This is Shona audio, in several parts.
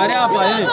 Ari apa eh?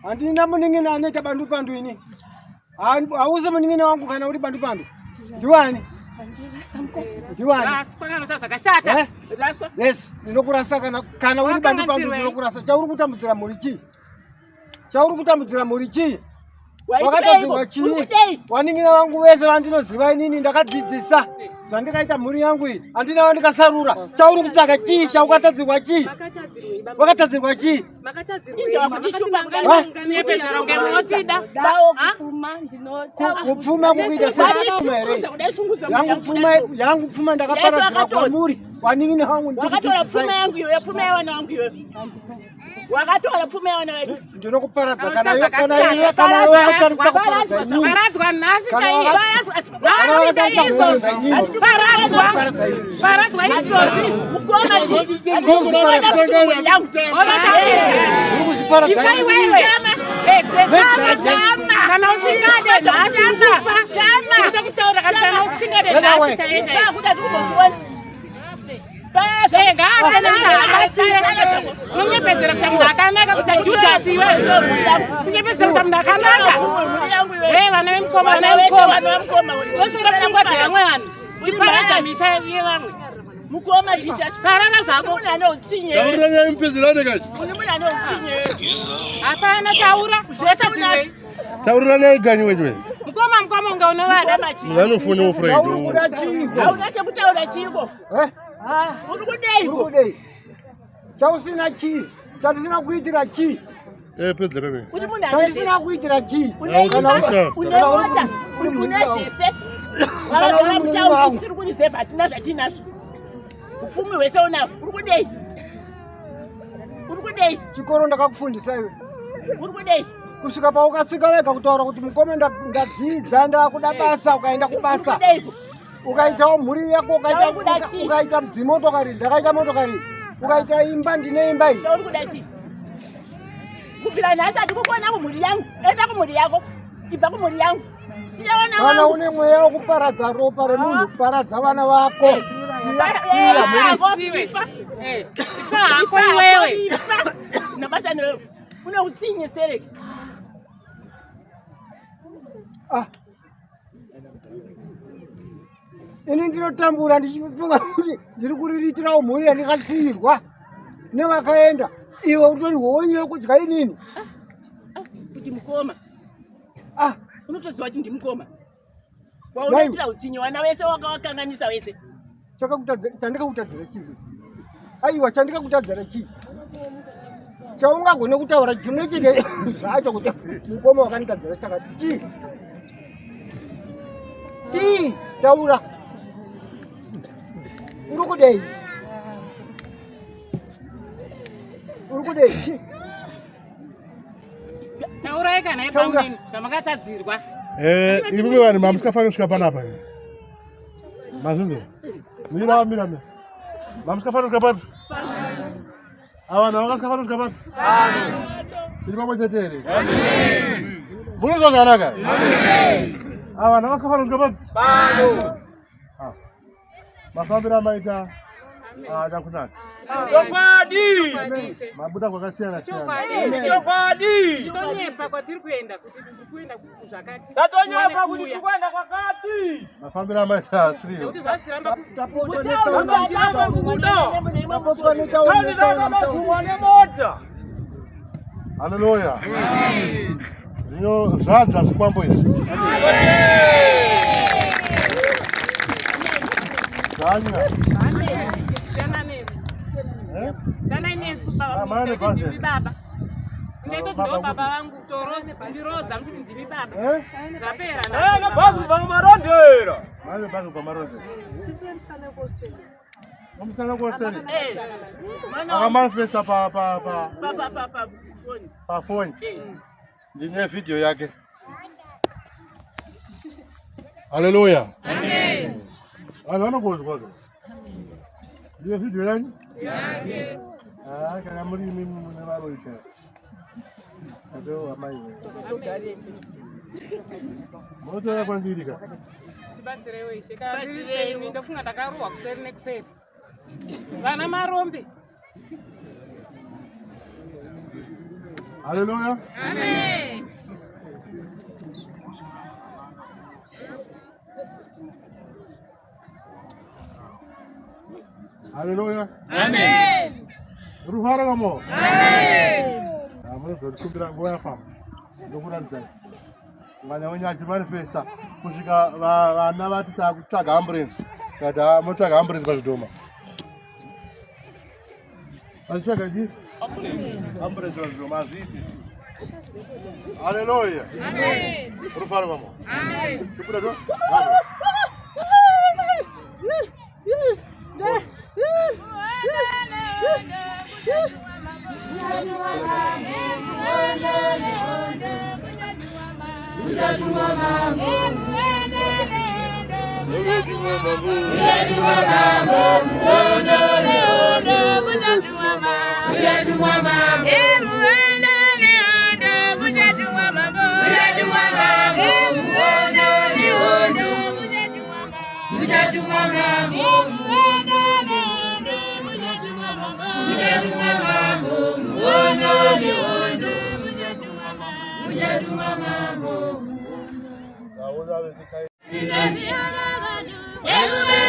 Andina muningina aneta bandu pandu ini. Auze muningina wangu kana uri bandu pandu. Juani. Juani. Raspa sasa kashata. Raspa? Yes, ninokurasa kana uri bandu pandu ninokurasa. Chauru kutambudzira murichi. Chauru kutambudzira murichi. Wakati wachi. Waningina wangu wese vandinoziva inini ndakadzidzisa. Zvandikaita mhuri yangu iyi andina wandikasarura. Chauri kutsvaga chii chaukatadzirwa chii? Wakatadzirwa chii? Kupfuma kukuita sepfuma here. Yangu pfuma ndakaparadzira kwamuri. Waningina wangu wakatora pfuma yangu iwe, pfuma yawana wangu iwe. Wakatora pfuma yawana wedu. Ndinokuparadza kana iwe kana iwe akaritsa kuparadza nyinyi. Paradzwa nhasi chaiye. Paradzwa izvozvi. Paradzwa izvozvi. Mukoma chii. Urikuzviparadza iwewe. Kana usingade nhasi kufa. Ndokutaura kana usingade nhasi chaiye. Unyepedzera kuti ndakanaka kuti Judas iwe. Unyepedzera kuti ndakanaka. Vana vemukoma, vana vemukoma. Vosvira pfungwa dzevamwe vanhu. Chiparata misa yevamwe. Mukoma chicha. Parana zvako. Muna neutsinye. Taurira mpedzerane kachi. Muna neutsinye. Hapana taura. Zvese unazvo. Taurira neganyi wewe. Mukoma unga unovada. Vanofuna ufredo. Chaurikuda chiko. Hauna chekutaura chiko. Uri kudei. Chausina chi. Chatisina kuitira chi. Pedzerane. Uri munhu Chatisina kuitira chi. unemota uri kuna zvese. Vakagara muchauri tiri kurizevha hatina zvatinazvo. Upfumi hwese unahwo. Uri kudei. Chikoro ndakakufundisa iwe. Uri kudei. Kusvika paukasvika wega kutaura kuti mukome ndadzidza ndakuda basa ukaenda kubasa. Ukaitawo mhuri yako ukaita dzimotokari ndakaita motokari. Ukaita imba ndine imba iyi. Chauri kuda chi? Kupira nhasi handikukuona kumhuri yangu. Enda kumhuri yako. Ibva kumhuri yangu. Siya vana vangu. Kana une mweya wekuparadza ropa remunhu paradza vana vako. Ifa hako iwewe. Nabasa newewe. Une utsinye stereki. Ini ndinotambura ndichifunga kuti ndiri kuriritirawo mhuri yandikasiyirwa nevakaenda. Iwe utori honye kudya inini. Kuti mukoma. Unotoziva kuti ndimukoma. Waunoitira utsinye wana wese wakawakanganisa wese. Chandikakutadzira chii? Aiwa chandikakutadzira chii? Chaungagone kutaura chimwe chete zvacho kuti mukoma wakanditadzira chakati chii? Chii? Taura. Uri kudei? Taurai kana ipamweni zvamakatadzirwa. Iwe vanhu mamusikafanira kusvika panapa. Mazvinzo. Mira. Mamusikafanira kusvika pano. Ava vanhu vakafanira kusvika pano. Tiri pamwe chete here. Munozwa zvakanaka? Ava vanhu vakafanira kusvika pano. Mafambiro amaita ndakunaka. Chokwadi. Mabuda kwakasiyana siyana. Chokwadi. Tonyepa kwatiri kuenda kuti tiri kuenda zvakati. Tatonyepa kuti tiri kuenda kwakati. Mafambiro amaita asiri. Kuti zvasiramba Tatonyepa kubuda. Tapotswa netaura nemota. Haleluya. Zvino zvadzva zvikwambo izvi. Zvanya. Sana inesu baba ndimi baba. Ndito ndo baba vangu toro ndirodza kuti ndimi baba. Zapera Na bhazi vamarondera. Mane bhazi vamarondera. Vamos gostando. Akamanifesta pa phone. Ndine video yake. Haleluya. Amen. Ana kuzwa. Ndine video yangu? Yake. Kana muri mimi navaroita. Ndio amai. Moto ya kwandirika. Batsirewe sheka. Ndofunga takaruwa kuseri nekuseri. Vana marombe. Haleluya. Amen. Haleluya. Amen. Rufara kamo. Amen. Amore kumbira nguva yafa. Ndokuradza. Vana vanyachi manifesta kusvika vana vati takutsvaga ambulance. Kada motsvaga ambulance pazvidhoma. Vachitsvaga ndi? Ambulance pazvidhoma azviti. Haleluya. Amen. Rufara kamo. Amen. Kubuda do? Everywhere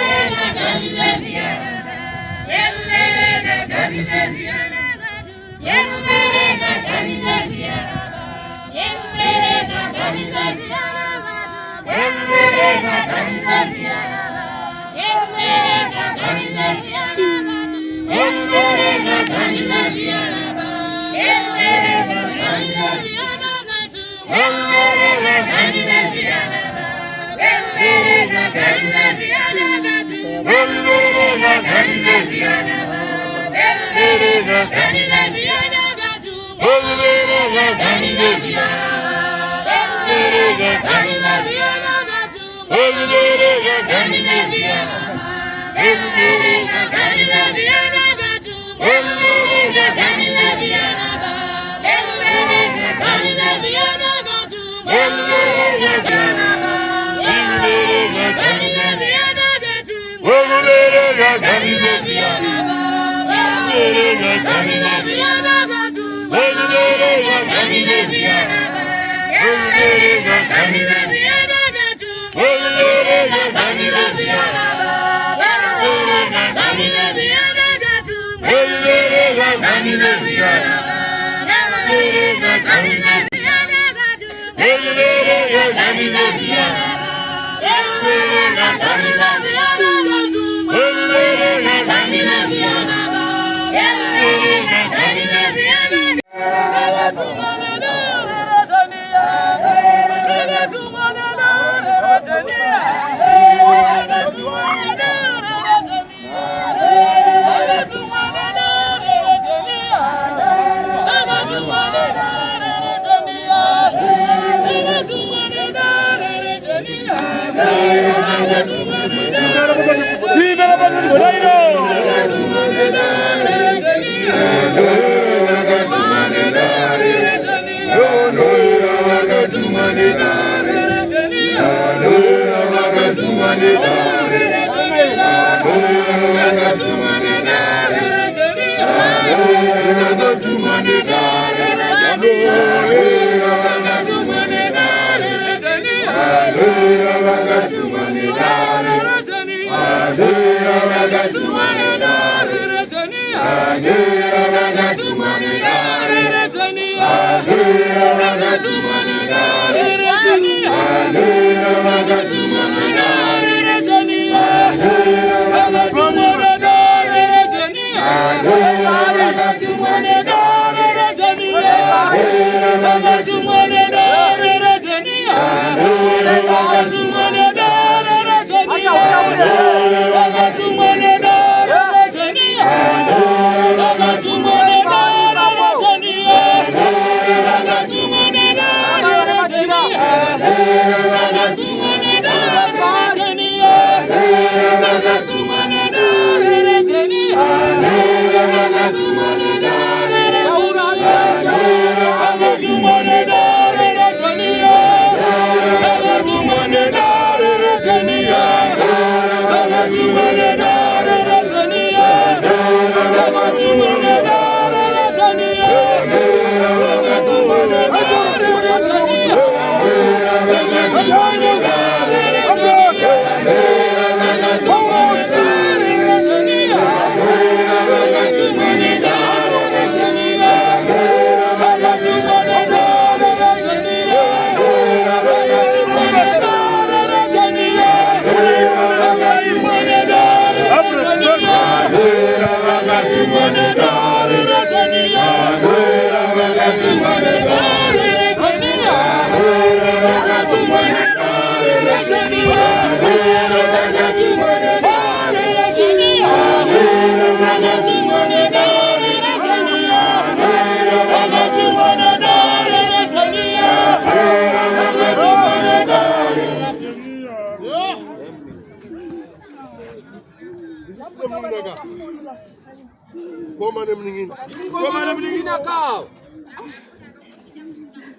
Koma mningina kao.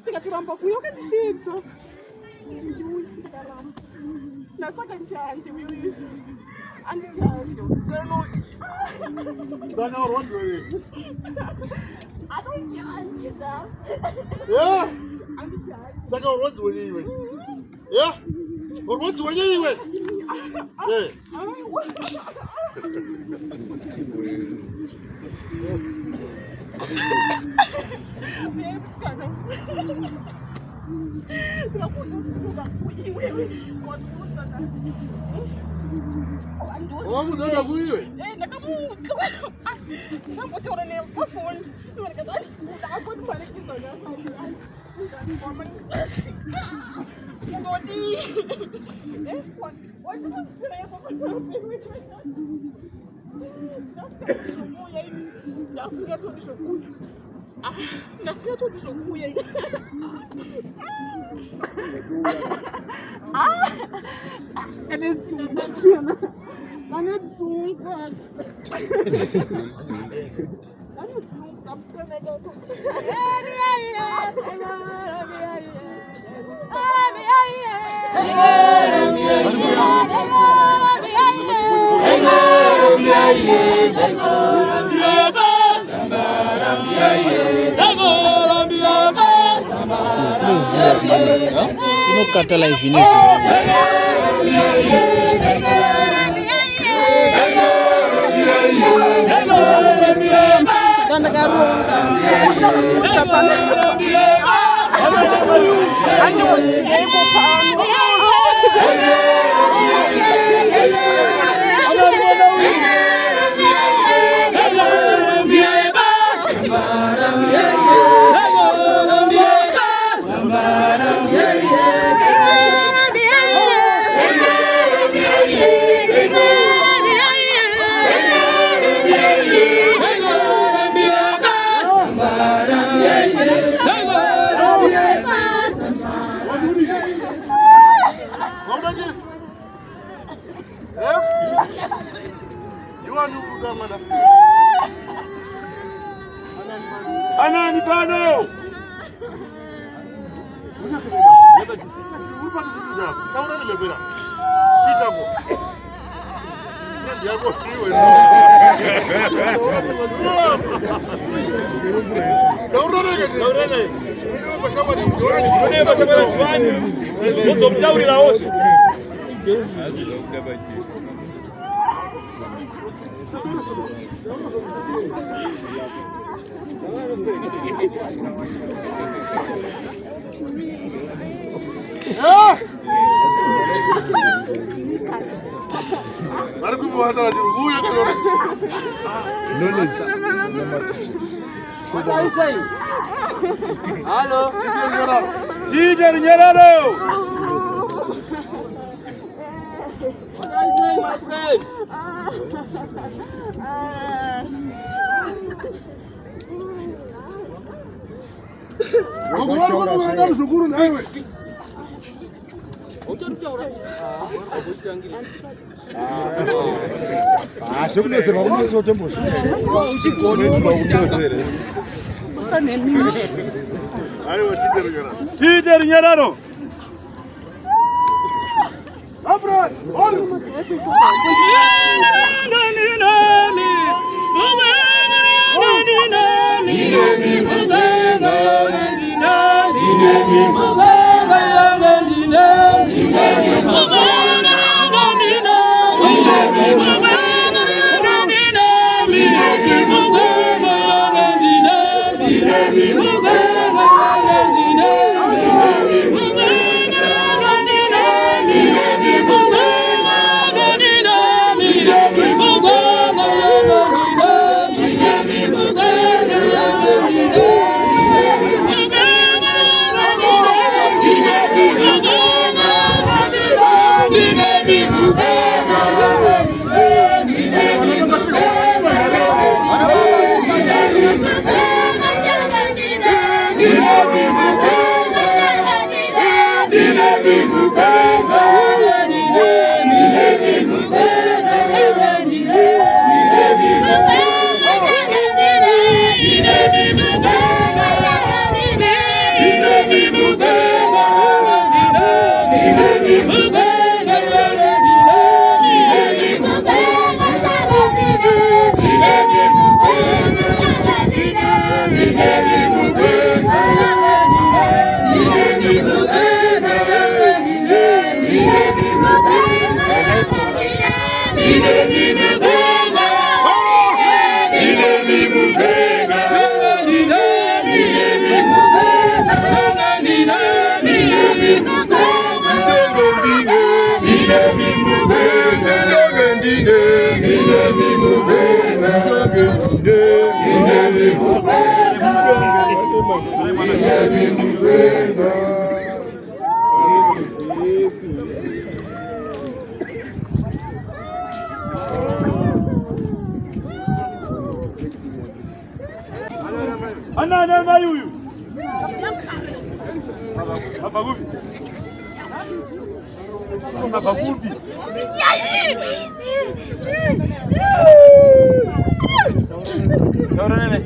Tikaturamba kuyo kandishitso. Nasaka njanje mimi. Andijanje. Dana rondo wewe. Andijanje da. Yeah. Andijanje. Saka rondo wewe. Yeah. Rondo wewe. Eh. Nasikia tu nishokuye. Não cata lá infinito. Anani bano. Halo. Teacher Nyararo. My friend. Teacher Nyararo. Dine Ana mai huyu. Hapa gupi. Hapa gupi. Saura nene.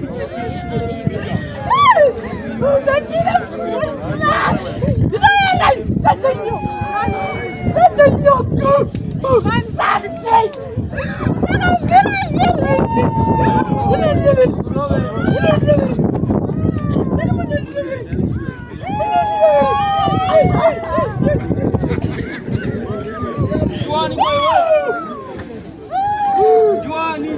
Juani.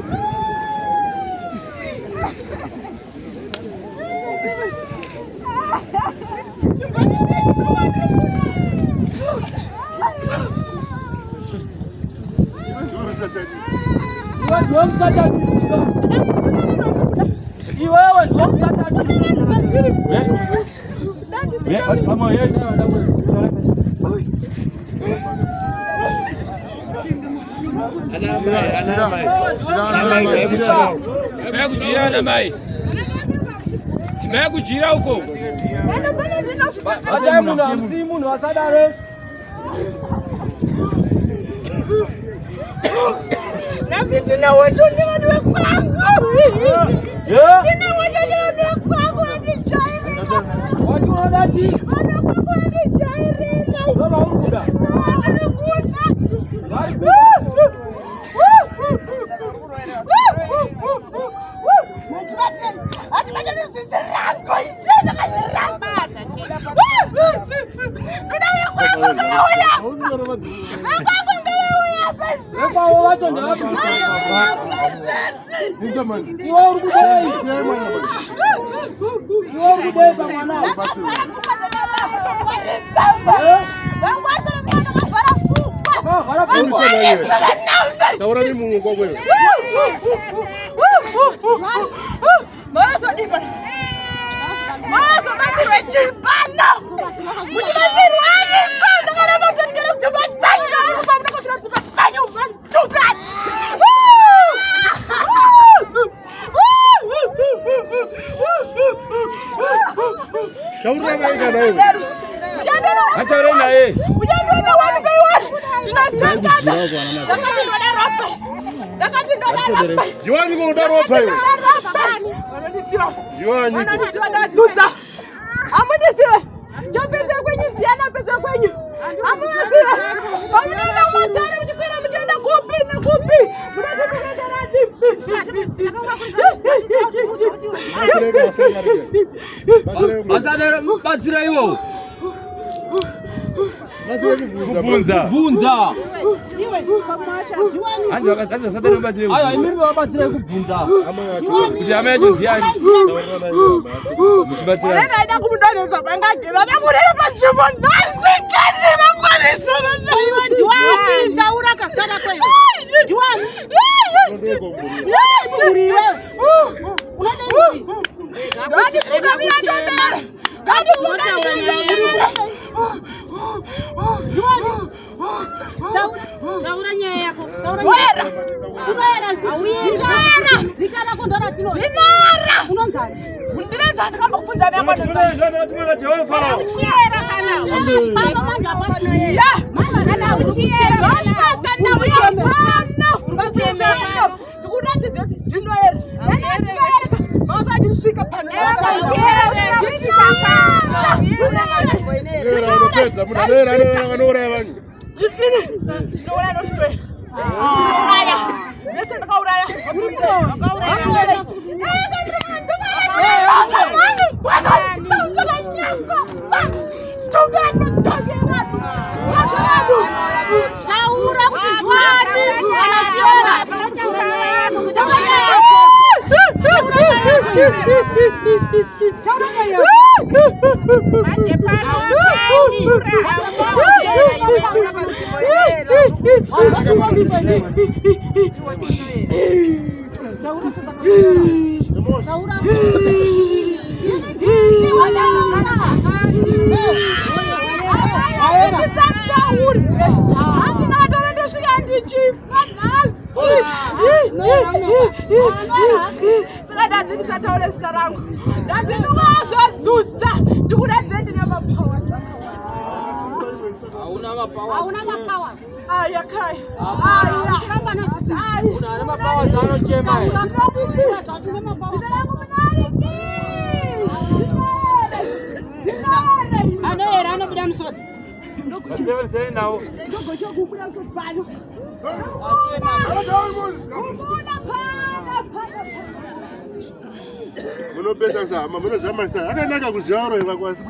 Kujira huko. Acha mna msimu ni wasadare. Na vitu na watu ni watu kwangu. Nina watu ni watu kwangu hadi jairi. Watu wanati. Wana kwangu hadi jairi. Baba hukuda. Vunza. Aya imiri wabatire kubvunza. Kujamejo ndiani. Muchibatira. Enda kumudoneza bangagera bamurera pachimbo nasikani bamwarisa vanaiwa Juani taura kastana kweyo. Juani. Muriwe. Unaenda hivi. Gadi kukamia tembea. Gadi kukamia. Taura nyaya yako. Taura nyaya. Awira. Zikana kondora tino. Dinara. Unonzani. Undirezani kamba kufunza vyako ndozani. Tumela Jehova. Uchiera kana. Mama manga bwana. Ya. Mama kana uchiera. Kana uchiera. Uchiera. Tukurati zote. Dinara. Masa jishika pana. Uchiera. Jishika pana. Era unopedza muna era anora vanhu. Jikini. Ndola noswe. Uraya. Nese ndakauraya. Ndakauraya. Taura Munopesa sama, munozama sta. Akanaka kuziva ro iva kwasi.